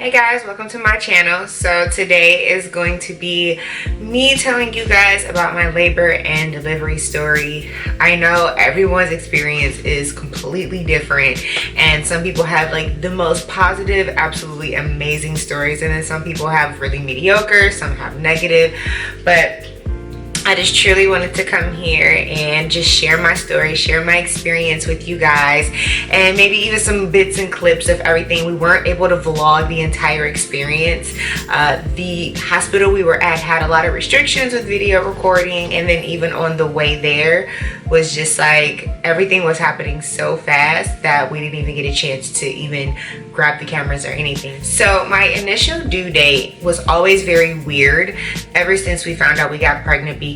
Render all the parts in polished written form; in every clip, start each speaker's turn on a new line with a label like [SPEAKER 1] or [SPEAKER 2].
[SPEAKER 1] Hey guys, welcome to my channel. So today is going to be me telling you guys about my labor and delivery story. I know everyone's experience is completely different, and some people have like the most positive, absolutely amazing stories, and then some people have really mediocre, some have negative, but I just truly wanted to come here and just share my story, share my experience with you guys, and maybe even some bits and clips of everything. We weren't able to vlog the entire experience. The hospital we were at had a lot of restrictions with video recording, and then even on the way there was just like everything was happening so fast that we didn't even get a chance to even grab the cameras or anything. So my initial due date was always very weird ever since we found out we got pregnant, because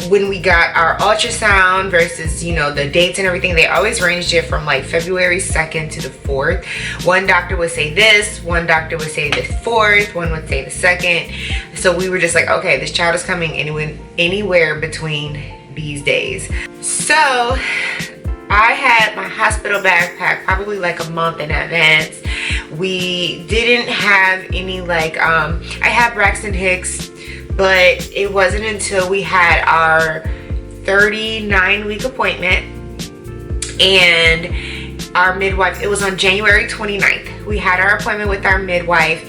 [SPEAKER 1] when we got our ultrasound versus, you know, the dates and everything, they always ranged it from like February 2nd to the 4th. One doctor would say this, one doctor would say the 4th, one would say the 2nd. So we were just like, okay, this child is coming anywhere between these days. So I had my hospital bag packed probably like a month in advance. We didn't have any like I had Braxton Hicks, but it wasn't until we had our 39-week appointment, and our midwife, it was on January 29th. We had our appointment with our midwife,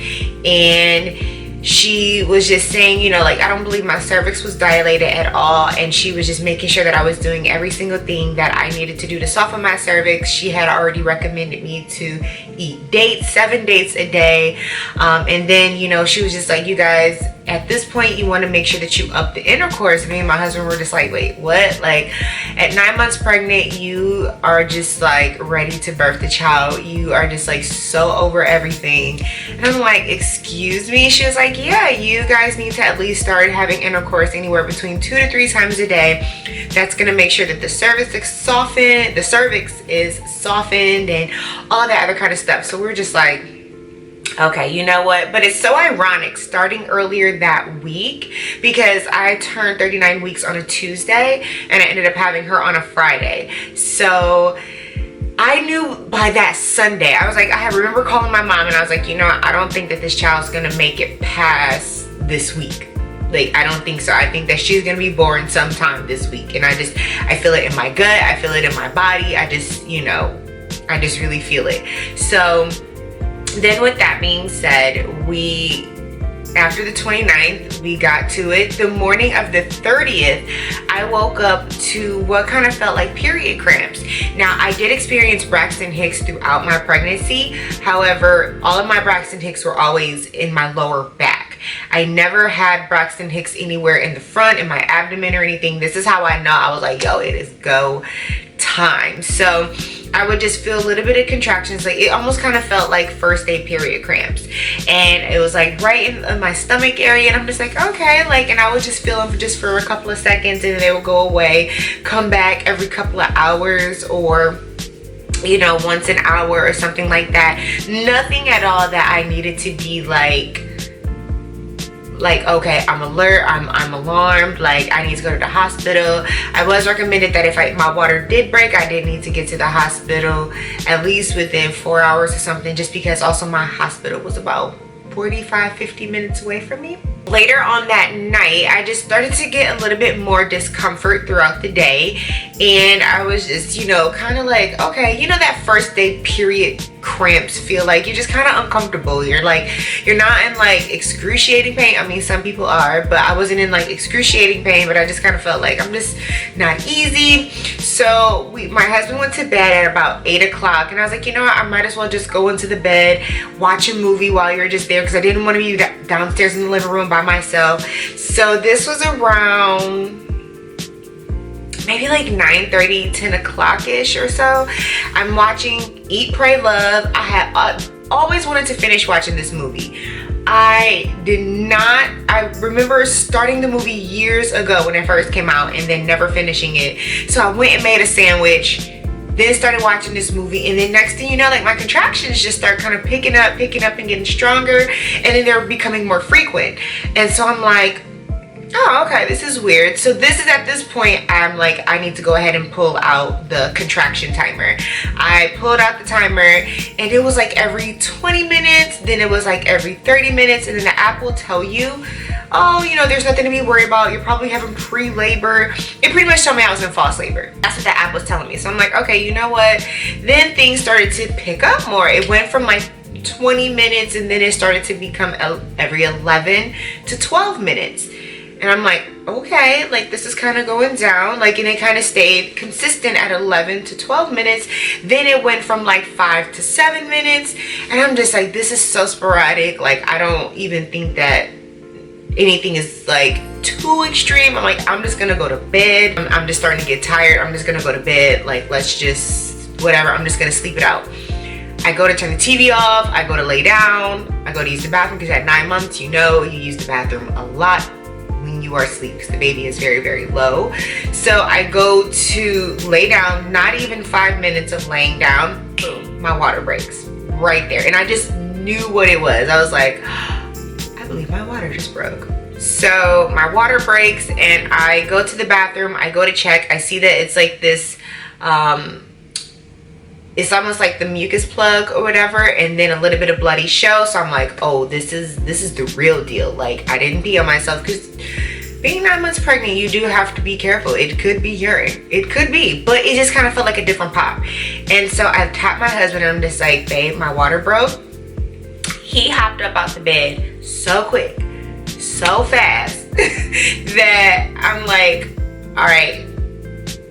[SPEAKER 1] and she was just saying, you know, like, I don't believe my cervix was dilated at all, and she was just making sure that I was doing every single thing that I needed to do to soften my cervix. She had already recommended me to eat dates, 7 dates a day, and then, you know, she was just like, you guys, at this point, you want to make sure that you up the intercourse. Me and my husband were just like, wait, what? Like, at 9 months pregnant, you are just like ready to birth the child. You are just like so over everything. And I'm like, excuse me? She was like, yeah, you guys need to at least start having intercourse anywhere between 2 to 3 times a day. That's gonna make sure that the cervix is softened, and all that other kind of stuff. So we're just like, okay, you know what? But it's so ironic starting earlier that week, because I turned 39 weeks on a Tuesday and I ended up having her on a Friday. So I knew by that Sunday, I was like, I remember calling my mom and I was like, you know, I don't think that this child's gonna make it past this week. Like, I don't think so. I think that she's gonna be born sometime this week. And I feel it in my gut, I feel it in my body. I just really feel it. So then with that being said, after the 29th, we got to it. The morning of the 30th, I woke up to what kind of felt like period cramps. Now, I did experience Braxton Hicks throughout my pregnancy. However, all of my Braxton Hicks were always in my lower back. I never had Braxton Hicks anywhere in the front, in my abdomen or anything. This is how I know. I was like, yo, it is go time. So I would just feel a little bit of contractions. Like, it almost kind of felt like first day period cramps, and it was like right in my stomach area, and I'm just like, okay, like, and I would just feel them just for a couple of seconds, and then they would go away, come back every couple of hours, or, you know, once an hour or something like that. Nothing at all that I needed to be like, okay, I'm alert, I'm alarmed, like I need to go to the hospital. I was recommended that if my water did break, I did need to get to the hospital at least within 4 hours or something, just because also my hospital was about 45-50 minutes away from me. Later on that night, I just started to get a little bit more discomfort throughout the day, and I was just, you know, kind of like, okay, you know, that first day period cramps feel like you're just kind of uncomfortable. You're not in like excruciating pain. I mean, some people are, but I wasn't in like excruciating pain, but I just kind of felt like I'm just not easy. So my husband went to bed at about 8 o'clock, and I was like, you know what, I might as well just go into the bed, watch a movie while you're just there, because I didn't want to be downstairs in the living room by myself. So this was around maybe like 9:30, 10 o'clock ish or so. I'm watching Eat, Pray, Love. I had always wanted to finish watching this movie. I remember starting the movie years ago when it first came out, and then never finishing it. So I went and made a sandwich, then started watching this movie, and then next thing you know, like, my contractions just start kind of picking up and getting stronger, and then they're becoming more frequent. And so I'm like, oh, okay, this is weird. So this is at this point, I'm like, I need to go ahead and pull out the contraction timer. I pulled out the timer and it was like every 20 minutes, then it was like every 30 minutes, and then the app will tell you, oh, you know, there's nothing to be worried about. You're probably having pre-labor. It pretty much told me I was in false labor. That's what the app was telling me. So I'm like, okay, you know what? Then things started to pick up more. It went from like 20 minutes and then it started to become every 11 to 12 minutes. And I'm like, okay, like this is kind of going down, like, and it kind of stayed consistent at 11 to 12 minutes. Then it went from like 5 to 7 minutes. And I'm just like, this is so sporadic. Like, I don't even think that anything is like too extreme. I'm like, I'm just gonna go to bed. I'm just starting to get tired. I'm just gonna go to bed. Like, let's just, whatever, I'm just gonna sleep it out. I go to turn the TV off. I go to lay down. I go to use the bathroom because at 9 months, you know, you use the bathroom a lot when you are asleep because the baby is very, very low. So I go to lay down, not even 5 minutes of laying down, boom, my water breaks right there. And I just knew what it was. I was like, I believe my water just broke. So my water breaks and I go to the bathroom. I go to check. I see that it's like this, it's almost like the mucus plug or whatever, and then a little bit of bloody show. So I'm like, oh, this is the real deal. Like, I didn't pee on myself, because being 9 months pregnant, you do have to be careful. It could be urine. It could be, but it just kind of felt like a different pop. And so I tapped my husband and I'm just like, babe, my water broke. He hopped up out the bed so quick, so fast that I'm like, all right.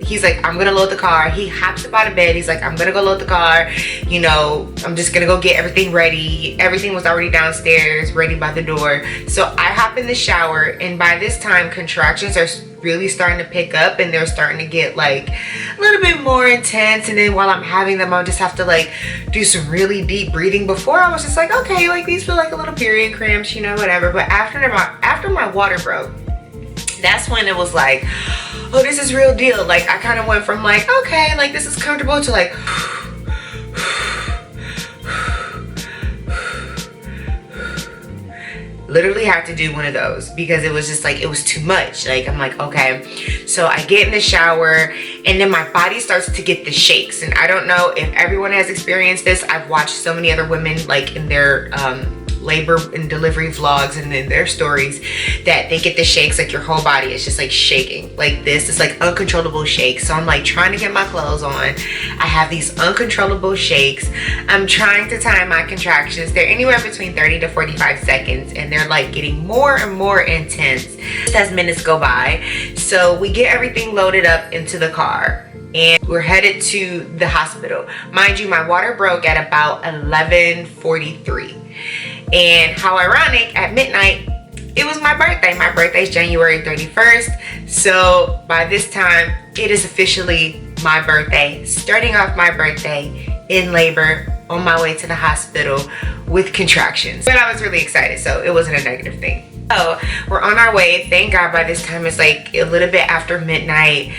[SPEAKER 1] He's like, I'm gonna load the car. He hops up out of bed. He's like, I'm gonna go load the car. You know, I'm just gonna go get everything ready. Everything was already downstairs, ready by the door. So I hop in the shower, and by this time, contractions are really starting to pick up, and they're starting to get like a little bit more intense. And then while I'm having them, I'll just have to like do some really deep breathing. Before, I was just like, okay, like these feel like a little period cramps, you know, whatever. But after my water broke, that's when it was like, oh, this is real deal. Like, I kind of went from like, okay, like this is comfortable, to like, literally had to do one of those because it was just like, it was too much. Like, I'm like, okay. So I get in the shower and then my body starts to get the shakes. And I don't know if everyone has experienced this. I've watched so many other women like in their labor and delivery vlogs and in their stories that they get the shakes, like your whole body is just like shaking like this. It's like uncontrollable shakes. So I'm like trying to get my clothes on. I have these uncontrollable shakes. I'm trying to time my contractions. They're anywhere between 30 to 45 seconds and they're like getting more and more intense as minutes go by. So we get everything loaded up into the car and we're headed to the hospital. Mind you, my water broke at about 11:43. And how ironic, at midnight, it was my birthday. My birthday is January 31st. So by this time, it is officially my birthday. Starting off my birthday in labor, on my way to the hospital with contractions. But I was really excited, so it wasn't a negative thing. So we're on our way. Thank God by this time it's like a little bit after midnight.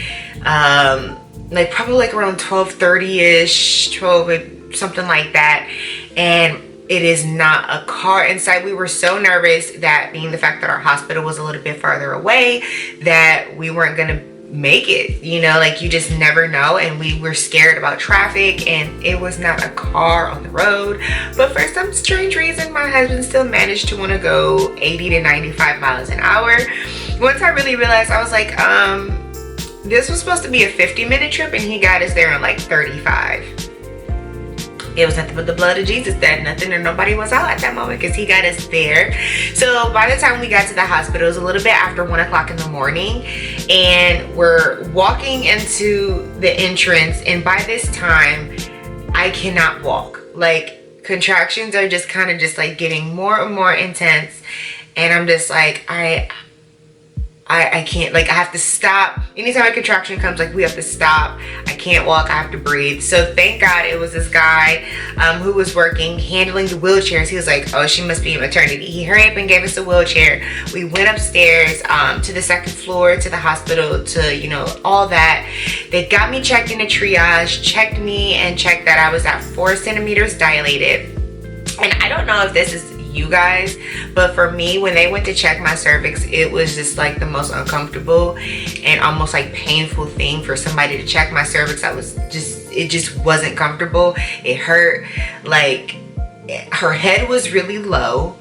[SPEAKER 1] Like probably like around 12:30-ish, 12, something like that. And it is not a car inside. We were so nervous, that being the fact that our hospital was a little bit farther away, that we weren't gonna make it, you know, like you just never know. And we were scared about traffic and it was not a car on the road. But for some strange reason, my husband still managed to want to go 80 to 95 miles an hour. Once I really realized, I was like, this was supposed to be a 50-minute trip and he got us there in like 35. It was nothing but the blood of Jesus. That nothing or nobody was out at that moment because he got us there. So by the time we got to the hospital, it was a little bit after 1 o'clock in the morning, and we're walking into the entrance, and by this time I cannot walk. Like, contractions are just kind of just like getting more and more intense, and I'm just like, I can't, like I have to stop. Anytime a contraction comes, like we have to stop. I can't walk, I have to breathe. So thank God it was this guy who was working, handling the wheelchairs. He was like, oh, she must be in maternity. He hurried up and gave us a wheelchair. We went upstairs to the second floor, to the hospital, to, you know, all that. They got me checked in a triage, checked me and checked that I was at 4 centimeters dilated. And I don't know if this is you guys, but for me, when they went to check my cervix, it was just like the most uncomfortable and almost like painful thing for somebody to check my cervix. It just wasn't comfortable. It hurt. Like, her head was really low,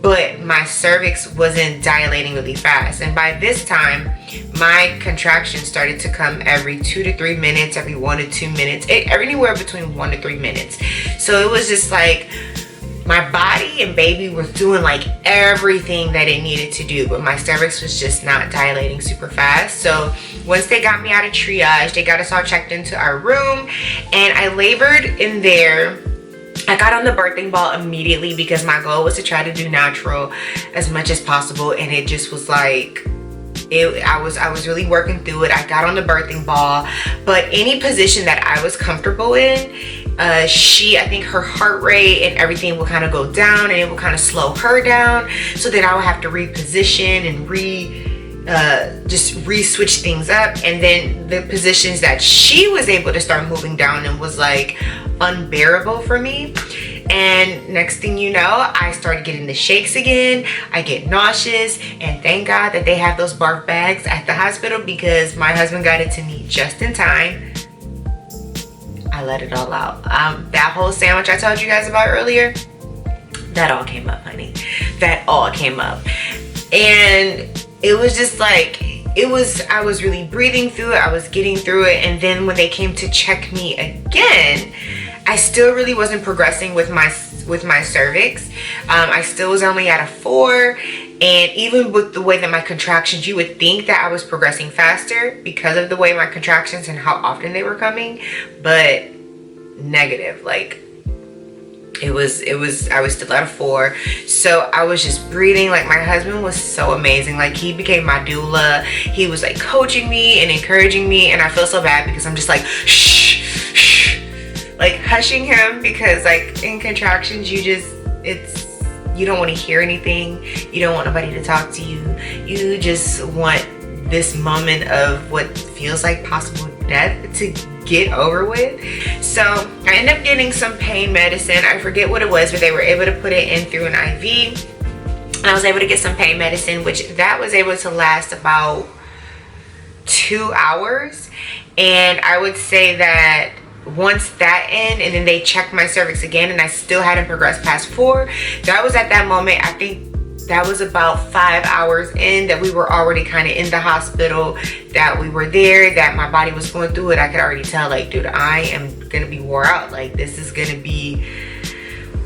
[SPEAKER 1] but my cervix wasn't dilating really fast. And by this time, my contractions started to come every 2 to 3 minutes, every 1 to 2 minutes, anywhere between 1 to 3 minutes. So it was just like my body and baby was doing like everything that it needed to do, but my cervix was just not dilating super fast. So once they got me out of triage, they got us all checked into our room, and I labored in there. I got on the birthing ball immediately because my goal was to try to do natural as much as possible, and it just was like, I was really working through it. I got on the birthing ball, but any position that I was comfortable in, I think her heart rate and everything will kind of go down, and it will kind of slow her down, so then I would have to reposition and just re-switch things up. And then the positions that she was able to start moving down and was like unbearable for me. And next thing you know, I started getting the shakes again. I get nauseous, and thank God that they have those barf bags at the hospital, because my husband got it to me just in time. I let it all out. That whole sandwich I told you guys about earlier, that all came up, honey. That all came up. And it was just like, I was really breathing through it. I was getting through it. And then when they came to check me again, I still really wasn't progressing with my cervix. I still was only at a 4. And even with the way that my contractions, you would think that I was progressing faster because of the way my contractions and how often they were coming, but negative. Like, I was still at a 4. So I was just breathing. Like, my husband was so amazing. Like, he became my doula. He was like coaching me and encouraging me, and I feel so bad because I'm just like, shh, shh, like hushing him, because like in contractions, you don't want to hear anything. You don't want nobody to talk to you. You just want this moment of what feels like possible death to get over with. So I ended up getting some pain medicine. I forget what it was, but they were able to put it in through an IV. And I was able to get some pain medicine, which that was able to last about 2 hours. And I would say that once that ended, and then they checked my cervix again, and I still hadn't progressed past 4, that was at that moment, I think that was about 5 hours in, that we were already kind of in the hospital, that we were there, that my body was going through it. I could already tell, like, dude, I am gonna be wore out. Like, this is gonna be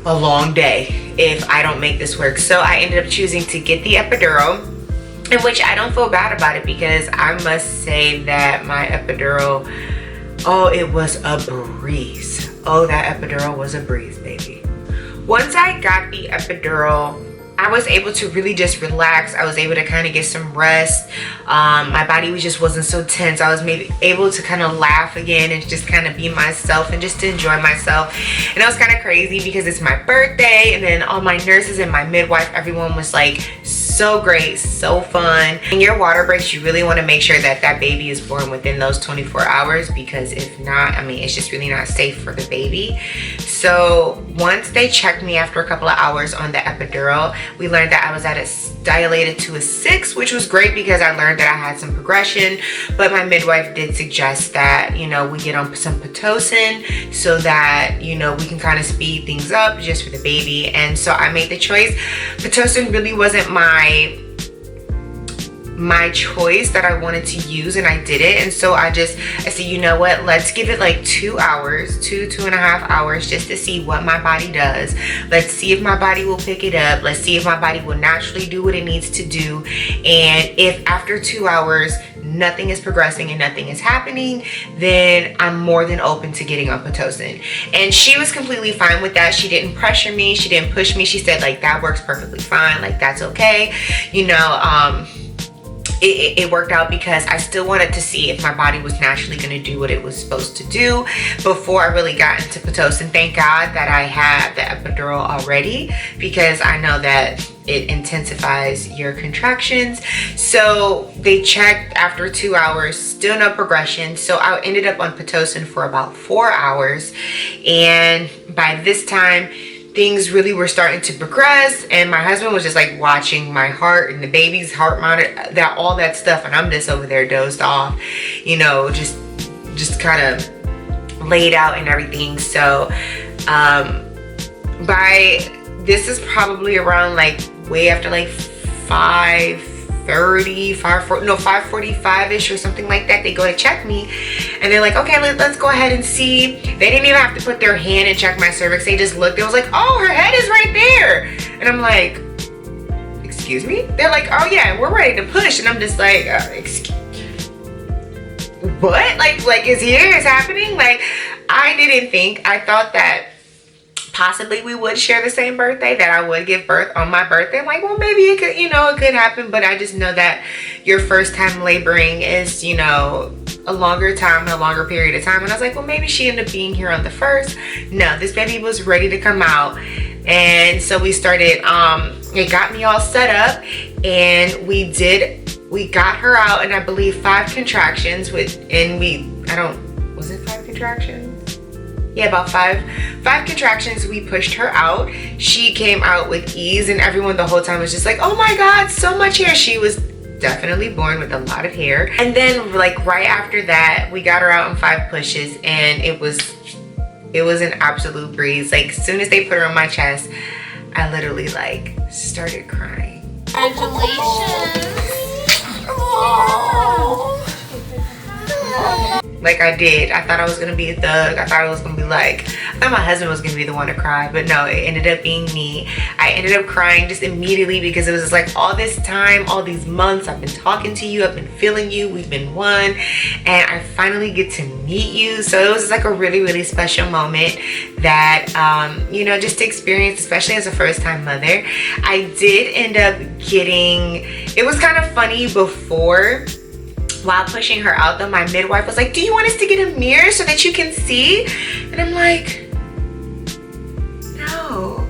[SPEAKER 1] a long day if I don't make this work. So I ended up choosing to get the epidural, in which I don't feel bad about it, because I must say that my epidural, oh, it was a breeze. Oh, that epidural was a breeze, baby. Once I got the epidural, I was able to really just relax. I was able to kind of get some rest. My body just wasn't so tense. I was maybe able to kind of laugh again and just kind of be myself and just to enjoy myself. And it was kind of crazy because it's my birthday, and then all my nurses and my midwife, everyone was like so great, so fun. In your water breaks, you really want to make sure that that baby is born within those 24 hours, because if not, I mean, it's just really not safe for the baby. So once they checked me after a couple of hours on the epidural, we learned that I was at dilated to a 6, which was great because I learned that I had some progression. But my midwife did suggest that, you know, we get on some Pitocin so that, you know, we can kind of speed things up just for the baby. And so I made the choice. Pitocin really wasn't my choice that I wanted to use, and I did it. And so I said, you know what, let's give it like 2 hours, 2.5 hours, just to see what my body does. Let's see if my body will pick it up. Let's see if my body will naturally do what it needs to do. And if after 2 hours nothing is progressing and nothing is happening, then I'm more than open to getting on Pitocin. And she was completely fine with that. She didn't pressure me, she didn't push me. She said, like, that works perfectly fine, like, that's okay, you know. It worked out because I still wanted to see if my body was naturally going to do what it was supposed to do before I really got into Pitocin. Thank God that I had the epidural already, because I know that it intensifies your contractions. So they checked after 2 hours, still no progression. So I ended up on Pitocin for about 4 hours. And by this time, things really were starting to progress, and my husband was just like watching my heart and the baby's heart monitor, that all that stuff, and I'm just over there dozed off, you know, just kind of laid out and everything. So this is probably around like way after like 5:45-ish or something like that. They go to check me and they're like, okay, let's go ahead and see. They didn't even have to put their hand and check my cervix. They just looked. It was like, oh, her head is right there. And I'm like, excuse me? They're like, oh yeah, we're ready to push. And I'm just like, excuse what? Like it's here, it's happening? Like, I didn't think, I thought that possibly we would share the same birthday, that I would give birth on my birthday. I'm like, well, maybe it could, you know, it could happen, but I just know that your first time laboring is, you know, a longer time, a longer period of time. And I was like, well, maybe she ended up being here on the 1st. No, this baby was ready to come out. And so we started, it got me all set up, and we got her out, and I believe 5 contractions was it 5 contractions? Yeah, about five contractions. We pushed her out. She came out with ease, and everyone the whole time was just like, oh my God, so much hair. She was definitely born with a lot of hair. And then like right after that, we got her out in 5 pushes, and it was an absolute breeze. Like as soon as they put her on my chest, I literally like started crying.
[SPEAKER 2] Congratulations.
[SPEAKER 1] Like I did. I thought I was gonna be a thug. I thought my husband was gonna be the one to cry, but no, it ended up being me. I ended up crying just immediately because it was just like all this time, all these months, I've been talking to you, I've been feeling you, we've been one, and I finally get to meet you. So it was just like a really, really special moment that, you know, just to experience, especially as a first-time mother. I did end up getting, it was kind of funny before, while pushing her out though, my midwife was like, do you want us to get a mirror so that you can see? And I'm like, no,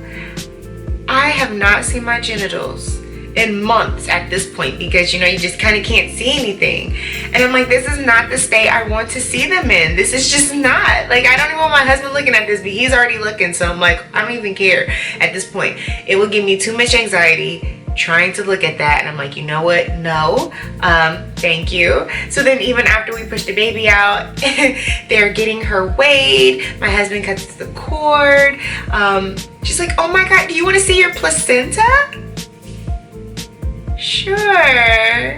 [SPEAKER 1] I have not seen my genitals in months at this point, because you know, you just kind of can't see anything. And I'm like, this is not the state I want to see them in. This is just not, like, I don't even want my husband looking at this, but he's already looking. So I'm like, I don't even care at this point. It would give me too much anxiety trying to look at that. And I'm like, you know what, no, thank you. So then even after we pushed the baby out, they're getting her weighed, my husband cuts the cord. She's like, oh my God, do you want to see your placenta? Sure.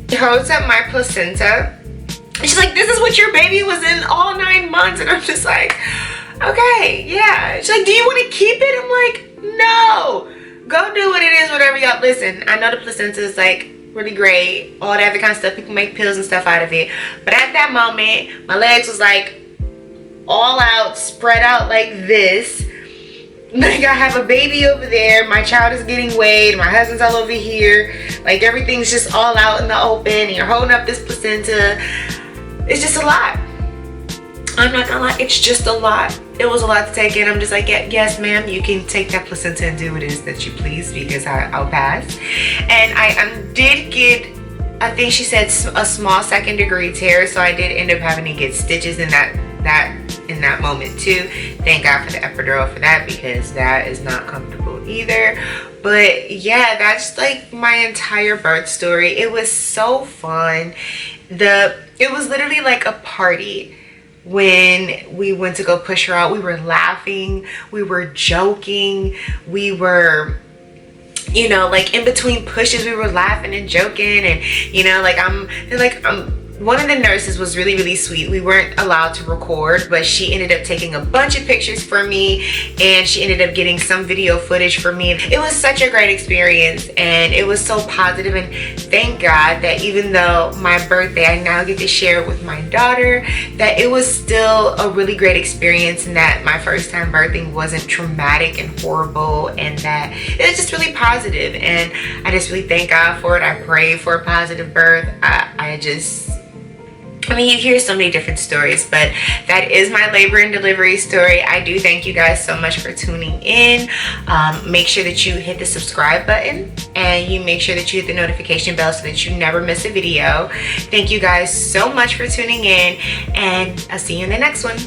[SPEAKER 1] He holds up my placenta, and she's like, this is what your baby was in all 9 months. And I'm just like, okay, yeah. She's like, do you want to keep it? I'm like, no, go do what it is, whatever y'all. Listen, I know the placenta is like really great, all that other kind of stuff. People make pills and stuff out of it. But at that moment, my legs was like all out, spread out like this. Like I have a baby over there, my child is getting weighed, my husband's all over here. Like everything's just all out in the open, and you're holding up this placenta. It's just a lot. I'm not gonna lie, it's just a lot. It was a lot to take in. I'm just like, yes ma'am, you can take that placenta and do what it is that you please, because I'll pass. And I did get, I think she said a small 2nd-degree tear, so I did end up having to get stitches in that moment too. Thank God for the epidural for that, because that is not comfortable either. But yeah, that's like my entire birth story. It was so fun. It was literally like a party. When we went to go push her out, we were laughing, we were joking, we were, you know, like in between pushes, we were laughing and joking. And you know, like one of the nurses was really, really sweet. We weren't allowed to record, but she ended up taking a bunch of pictures for me, and she ended up getting some video footage for me. It was such a great experience, and it was so positive. And thank God that even though my birthday, I now get to share it with my daughter, that it was still a really great experience, and that my first time birthing wasn't traumatic and horrible, and that it was just really positive. And I just really thank God for it. I pray for a positive birth. I mean, you hear so many different stories, but that is my labor and delivery story. I do thank you guys so much for tuning in. Make sure that you hit the subscribe button, and you make sure that you hit the notification bell so that you never miss a video. Thank you guys so much for tuning in, and I'll see you in the next one.